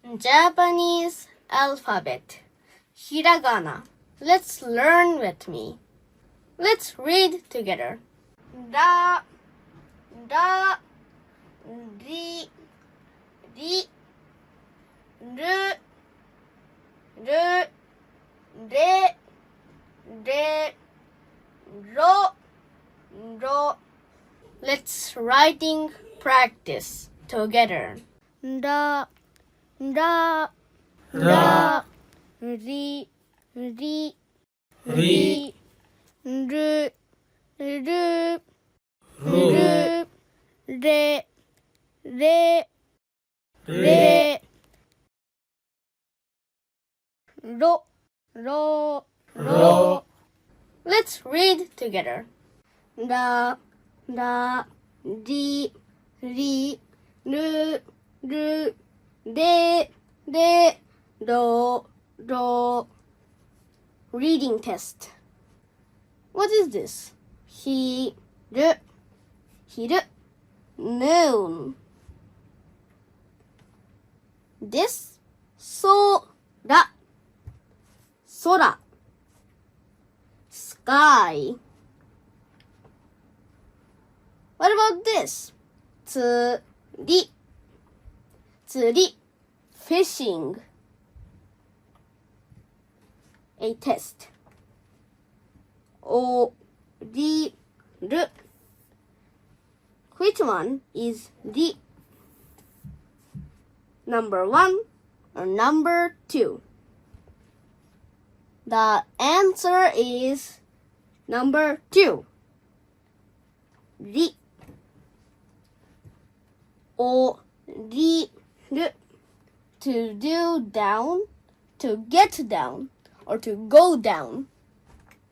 Japanese alphabet. Hiragana. Let's learn with me. Let's read together. Da, da, ri, ri, ru, ru, re, re, ro, ro. Let's writing practice together. Da, da, da, ri, ri, ri, ru, ru, ru, re, re, re, ro, ro, ro. Let's read together. Da, da, di, ri, ru, ru, de, de, do, do. Reading test. What is this? Hiru, hiru, noon. This, sora, sora, sky. What about this? Tsuri, tsuri, fishing. A test. Oriru. Which one is the number 1 or number 2? The answer is number 2. Ri. Oriru. To do down, to get down, or to go down.